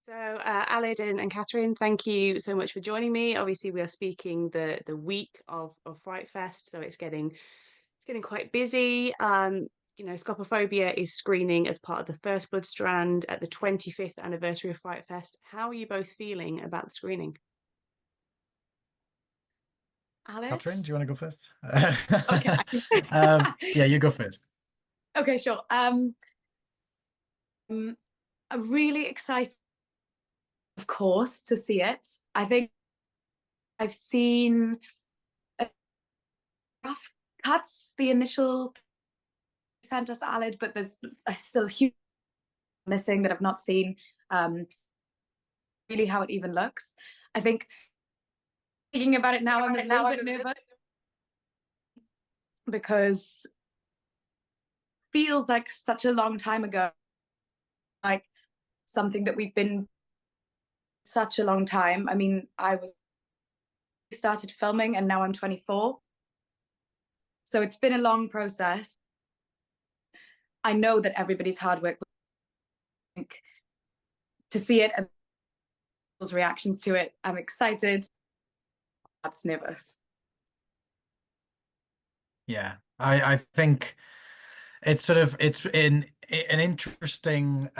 So, Aled and Catrin, thank you so much for joining me. Obviously, we are speaking the week of Fright Fest, so it's getting quite busy. Scopophobia is screening as part of the First Blood Strand at the 25th anniversary of Fright Fest. How are you both feeling about the screening? Catrin, Aled? do you want to go first? Okay. Yeah, you go first. Okay, sure. I'm really excited, of course, to see it. I think I've seen rough cuts, the initial sent us Aled, but there's still huge missing that I've not seen really how it even looks. I think thinking about it now, I'm a little bit nervous because it feels like such a long time ago, like something that we've been such a long time. I mean, I was started filming and now I'm 24. So it's been a long process. I know that everybody's hard work to see it and people's reactions to it. I'm excited. That's nervous. Yeah, I think it's in an interesting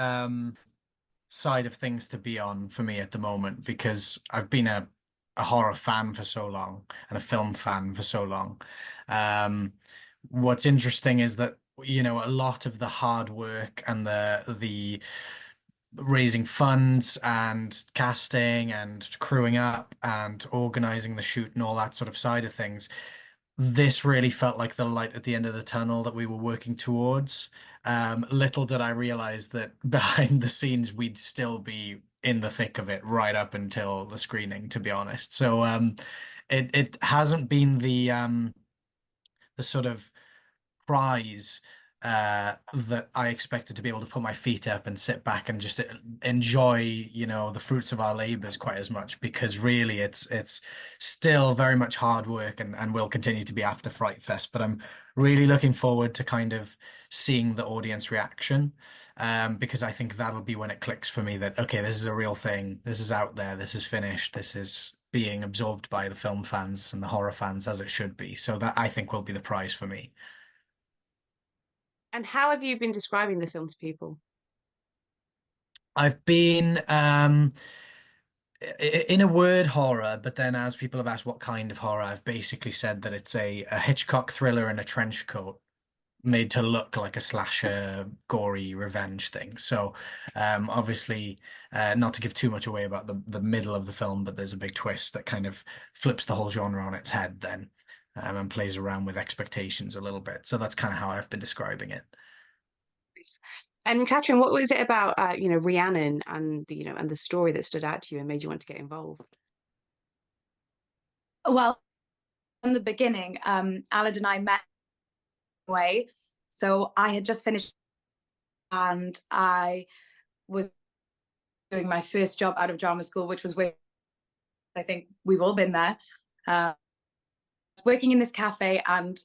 side of things to be on for me at the moment because I've been a horror fan for so long and a film fan for so long. Um, what's interesting is that a lot of the hard work and the raising funds and casting and crewing up and organizing the shoot and all that sort of side of things, this really felt like the light at the end of the tunnel that we were working towards. Little did I realize that behind the scenes we'd still be in the thick of it right up until the screening, to be honest. So it hasn't been the sort of prize that I expected to be able to put my feet up and sit back and just enjoy, the fruits of our labors quite as much because really it's still very much hard work and will continue to be after Fright Fest. But I'm really looking forward to kind of seeing the audience reaction because I think that'll be when it clicks for me that, okay, this is a real thing. This is out there. This is finished. This is being absorbed by the film fans and the horror fans as it should be. So that I think will be the prize for me. And how have you been describing the film to people? I've been in a word horror, but then as people have asked what kind of horror, I've basically said that it's a Hitchcock thriller in a trench coat made to look like a slasher, gory revenge thing. So obviously, not to give too much away about the middle of the film, but there's a big twist that kind of flips the whole genre on its head then, and plays around with expectations a little bit. So that's kind of how I've been describing it. And Catrin, what was it about Rhiannon and the story that stood out to you and made you want to get involved? Well, in the beginning, Aled and I met way. So I had just finished and I was doing my first job out of drama school, which was with, I think we've all been there. Working in this cafe and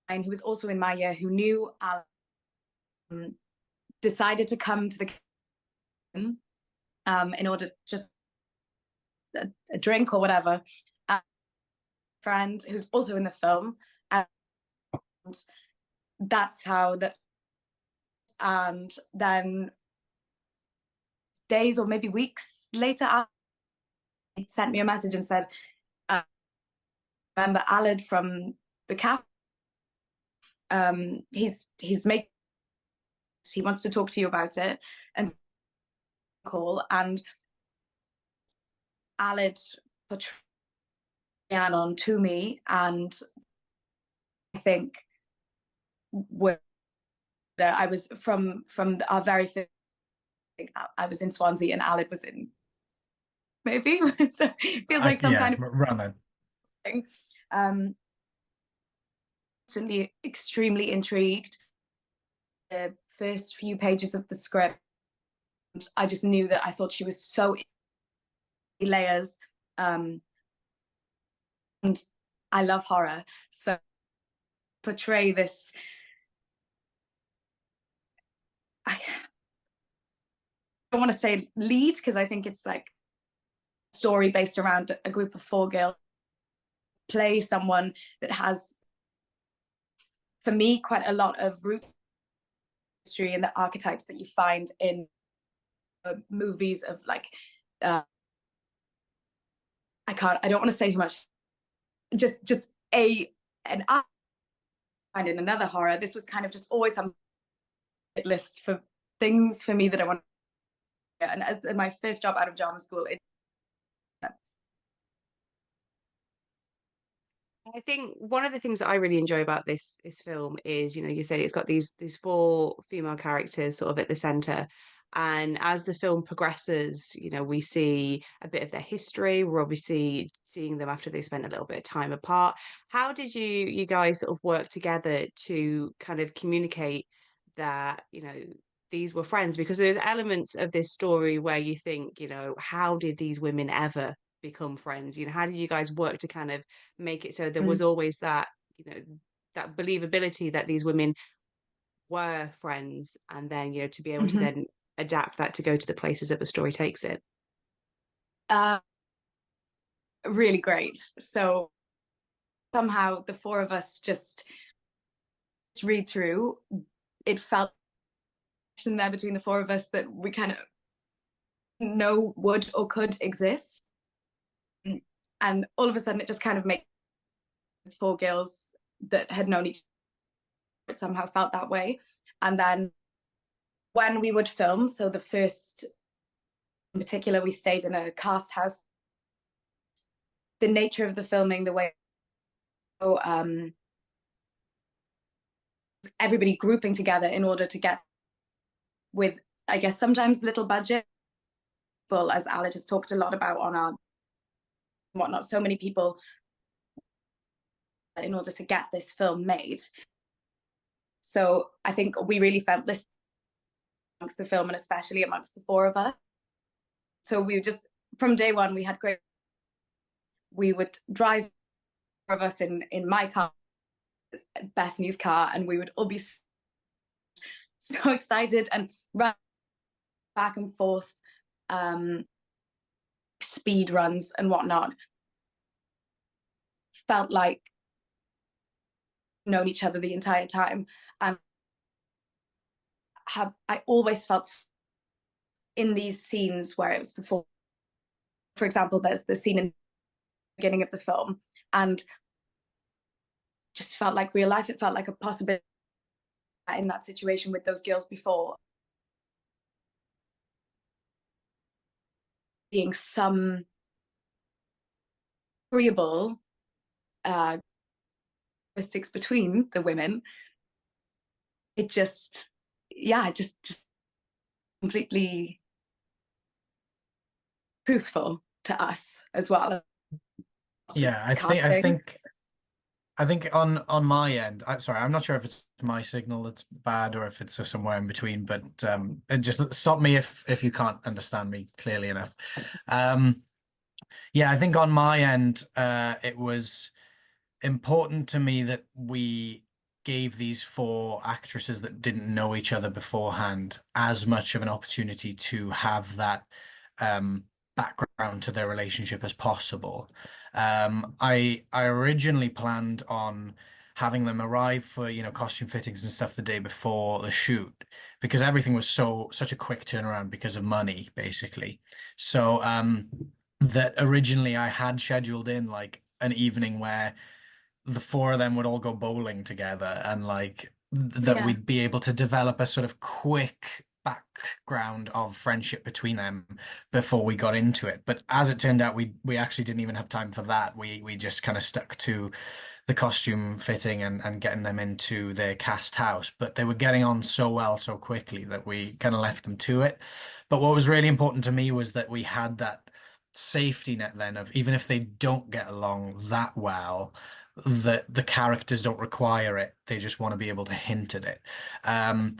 who was also in my year who knew Alan decided to come to the in order just a drink or whatever. A friend who's also in the film, and that's how that. And then days or maybe weeks later, he sent me a message and said, "Remember Aled from the cafe? He's making. He wants to talk to you about it." And call and Aled put on to me, and I think I was from our very first. I was in Swansea and Aled was in maybe so it feels like some Yeah, kind of around then. thing. Certainly extremely intrigued. The first few pages of the script, I just knew that I thought she was so layers, and I love horror, so portray this. I don't want to say lead, because I think it's like a story based around a group of 4 girls, play someone that has, for me, quite a lot of root history and the archetypes that you find in movies of like I don't want to say too much, just an art find in another horror. This was kind of just always on my list for things for me that I want. And as my first job out of drama school, I think one of the things that I really enjoy about this film is, you said it's got these 4 female characters sort of at the center. And as the film progresses, we see a bit of their history. We're obviously seeing them after they spent a little bit of time apart. How did you guys sort of work together to kind of communicate that, these were friends? Because there's elements of this story where you think, how did these women ever become friends? How did you guys work to kind of make it so there was always that, that believability that these women were friends, and then, to be able to then adapt that to go to the places that the story takes it? Really great. So somehow the 4 of us just read through. It felt in there between the 4 of us that we kind of know would or could exist. And all of a sudden it just kind of makes 4 girls that had known each other, it somehow felt that way. And then when we would film, so the first in particular, we stayed in a cast house. The nature of the filming, the way everybody grouping together in order to get, with, I guess, sometimes little budget, but as Aled has talked a lot about on our whatnot, so many people in order to get this film made. So I think we really felt this amongst the film, and especially amongst the 4 of us. So we just, from day one, we had great, we would drive, 4 of us in my car, Bethany's car, and we would all be so excited and run back and forth, speed runs and whatnot. Felt like known each other the entire time, and I always felt in these scenes where it was the 4, for example, there's the scene in the beginning of the film, and just felt like real life. It felt like a possibility in that situation with those girls before, being some agreeable characteristics between the women. It just, yeah, just completely truthful to us as well. Yeah, I think on my end, sorry, I'm not sure if it's my signal that's bad or if it's somewhere in between, but just stop me if you can't understand me clearly enough. Yeah, I think on my end, it was important to me that we gave these 4 actresses that didn't know each other beforehand as much of an opportunity to have that background to their relationship as possible. I originally planned on having them arrive for, costume fittings and stuff the day before the shoot, because everything was such a quick turnaround because of money, basically. So that originally I had scheduled in like an evening where the 4 of them would all go bowling together, and like that we'd be able to develop a sort of quick background of friendship between them before we got into it. But as it turned out, we actually didn't even have time for that. We just kind of stuck to the costume fitting and getting them into their cast house. But they were getting on so well so quickly that we kind of left them to it. But what was really important to me was that we had that safety net then of, even if they don't get along that well, that the characters don't require it. They just want to be able to hint at it. And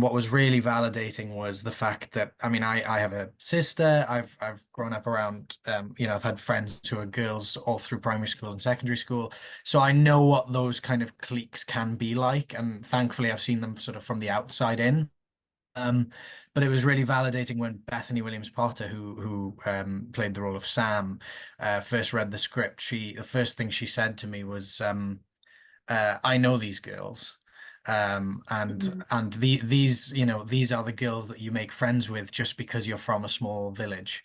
what was really validating was the fact that, I mean, I have a sister. I've grown up around, I've had friends who are girls all through primary school and secondary school. So I know what those kind of cliques can be like. And thankfully, I've seen them sort of from the outside in. Um, but it was really validating when Bethany Williams Potter, who played the role of Sam, first read the script. The first thing she said to me was, "I know these girls, these these are the girls that you make friends with just because you're from a small village."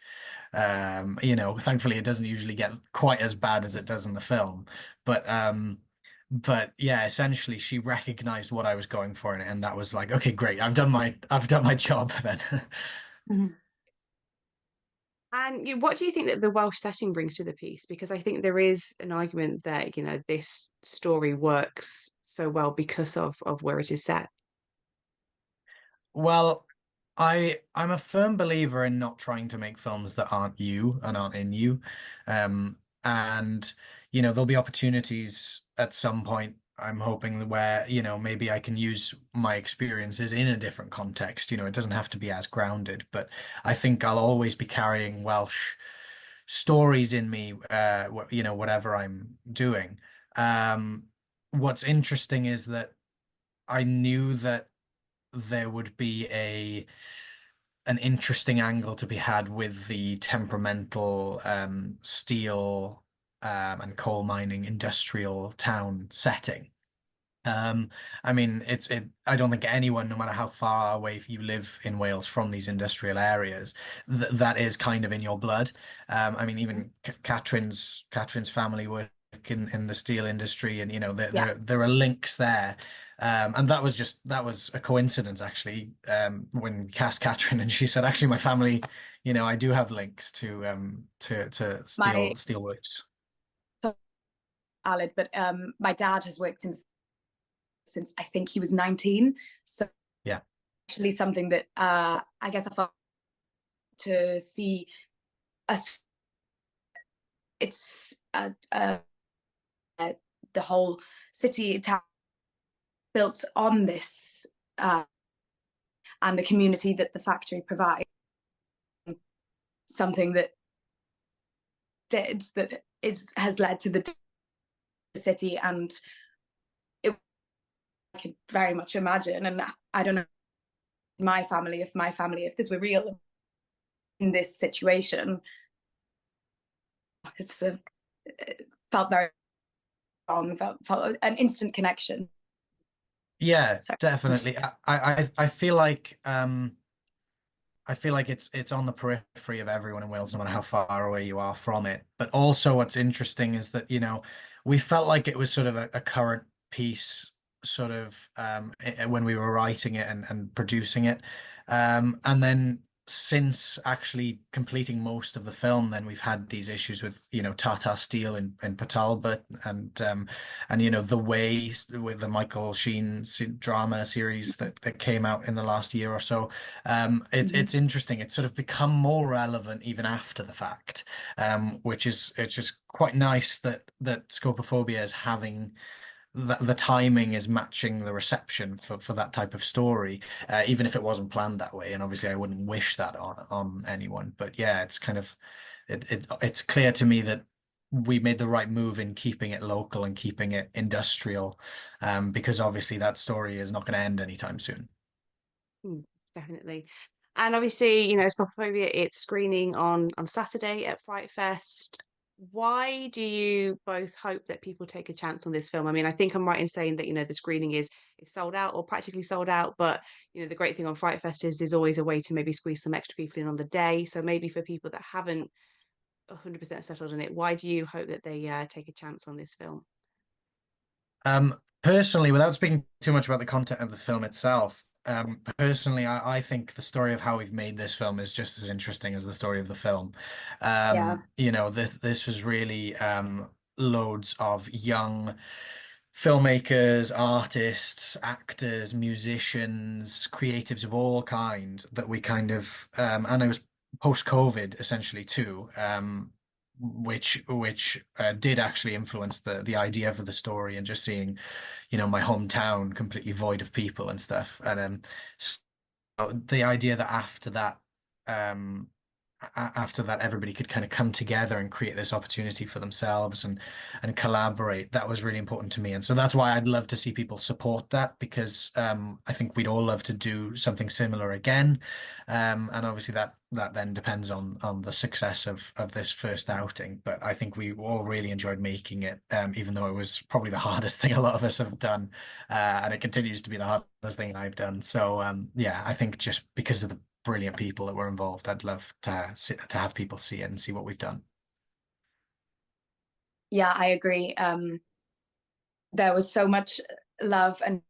Thankfully, it doesn't usually get quite as bad as it does in the film, but yeah, essentially she recognized what I was going for in it, and that was like, okay, great, I've done my job then. Mhm. And what do you think that the Welsh setting brings to the piece? Because I think there is an argument that, this story works so well because of where it is set. Well, I'm a firm believer in not trying to make films that aren't you and aren't in you. And there'll be opportunities at some point, I'm hoping, where, maybe I can use my experiences in a different context. It doesn't have to be as grounded, but I think I'll always be carrying Welsh stories in me, whatever I'm doing. Um, what's interesting is that I knew that there would be a an interesting angle to be had with the temperamental steel and coal mining industrial town setting. Um, I mean, I don't think anyone, no matter how far away you live in Wales from these industrial areas, that is kind of in your blood. I mean, even Catrin's family work in the steel industry, and Yeah. there are links there. And that was a coincidence actually. When we cast Catrin, and she said, actually, my family, I do have links to My steelworks. Aled, but my dad has worked in since I think he was 19. So Yeah. actually something that I guess I felt to see us. It's the whole city town built on this, and the community that the factory provides. Something that has led to the city, and it, I could very much imagine, and I don't know, if this were real in this situation, it felt very wrong, felt an instant connection. Yeah, So definitely. I feel like it's on the periphery of everyone in Wales, no matter how far away you are from it. But also what's interesting is that, we felt like it was sort of a current piece sort of when we were writing it and producing it. And then since actually completing most of the film, then we've had these issues with, Tata Steel in Port Talbot, and the way with the Michael Sheen drama series that came out in the last year or so. It's interesting. It's sort of become more relevant even after the fact, which is it's just quite nice that Scopophobia is having the timing is matching the reception for that type of story, even if it wasn't planned that way. And obviously, I wouldn't wish that on anyone. But yeah, it's kind of it's clear to me that we made the right move in keeping it local and keeping it industrial, because obviously that story is not going to end anytime soon. Mm, definitely. And obviously, Scopophobia, it's screening on Saturday at Fright Fest. Why do you both hope that people take a chance on this film? I mean, I think I'm right in saying that, the screening is sold out or practically sold out, but the great thing on Fright Fest is there's always a way to maybe squeeze some extra people in on the day. So maybe for people that haven't 100% settled on it, why do you hope that they take a chance on this film? Personally, without speaking too much about the content of the film itself, personally, I think the story of how we've made this film is just as interesting as the story of the film. Yeah. This was really loads of young filmmakers, artists, actors, musicians, creatives of all kind that we kind of and it was post-COVID essentially too, which did actually influence the idea for the story, and just seeing, my hometown completely void of people and stuff. And so the idea that after that, um after that everybody could kind of come together and create this opportunity for themselves and collaborate. That was really important to me, and so that's why I'd love to see people support that, because I think we'd all love to do something similar again, and obviously that then depends on the success of this first outing. But I think we all really enjoyed making it, even though it was probably the hardest thing a lot of us have done, and it continues to be the hardest thing I've done. So yeah, I think just because of the brilliant people that were involved, I'd love to have people see it and see what we've done. Yeah, I agree. There was so much love and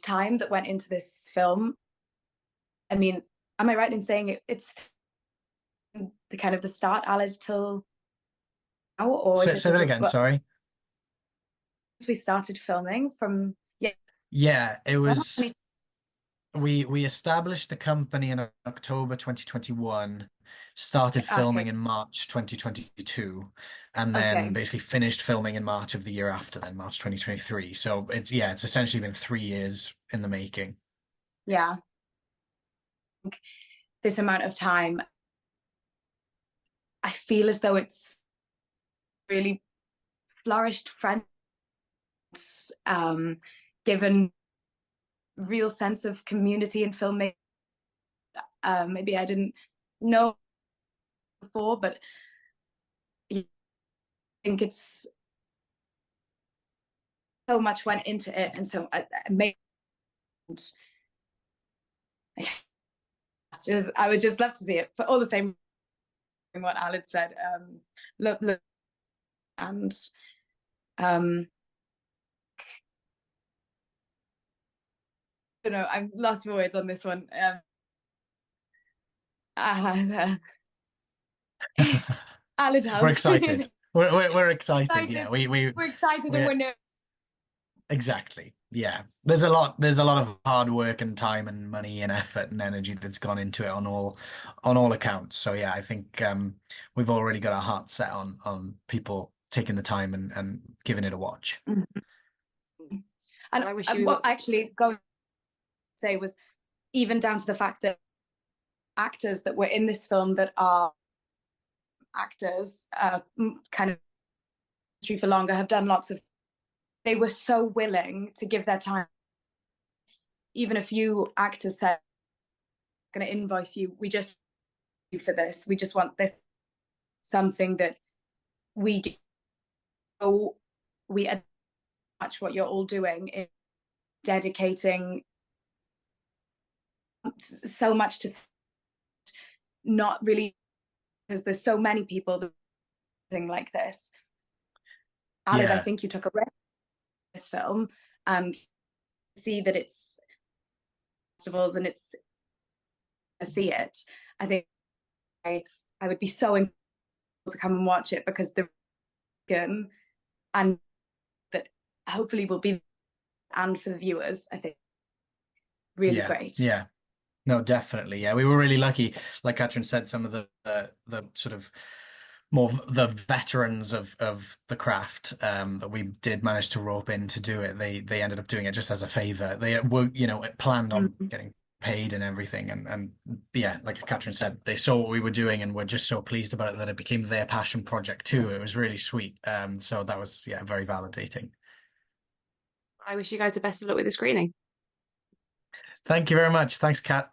time that went into this film. I mean, am I right in saying it's the kind of the start, Aled, till now, or is it Say that again, sorry. we started filming from? Yeah, Yeah, it was. We established the company in October 2021, started okay, filming in March 2022, and then okay, basically finished filming in March of the year after, then March 2023. So it's essentially been 3 years in the making. yeah. This amount of time, I feel as though it's really flourished friends, given real sense of community in filmmaking. Maybe I didn't know before, but I think it's so much went into it, and so I made just I would just love to see it for all the same what Aled said. Look, and um, I don't know, I'm lost for words on this one. Uh, Aled, We're help. excited. We're excited. Yeah, Excited. We're excited, and we we're nervous. exactly. Yeah. There's a lot of hard work and time and money and effort and energy that's gone into it on all accounts. So yeah, I think we've already got our hearts set on people taking the time and giving it a watch. And I wish you what actually going to say was even down to the fact that actors that were in this film that are actors, kind of for longer, have done lots of. They were so willing to give their time. Even a few actors said, "Going to invoice you. We just for this. We just want this something that we oh we much what you're all doing in dedicating so much to not really because there's so many people that thing like this. Aled, I Yeah. think you took a risk in this film and see that it's festivals and it's see it. I think I would be so inclined to come and watch it because the and that hopefully will be and for the viewers, I think really Yeah. great. Yeah. No, definitely. Yeah, we were really lucky. Like Catrin said, some of the sort of more the veterans of the craft that we did manage to rope in to do it. They ended up doing it just as a favor. They were, planned on Mm. getting paid and everything, and yeah, like Catrin said, they saw what we were doing and were just so pleased about it that it became their passion project too. It was really sweet. So that was, yeah, very validating. I wish you guys the best of luck with the screening. Thank you very much. Thanks, Kat.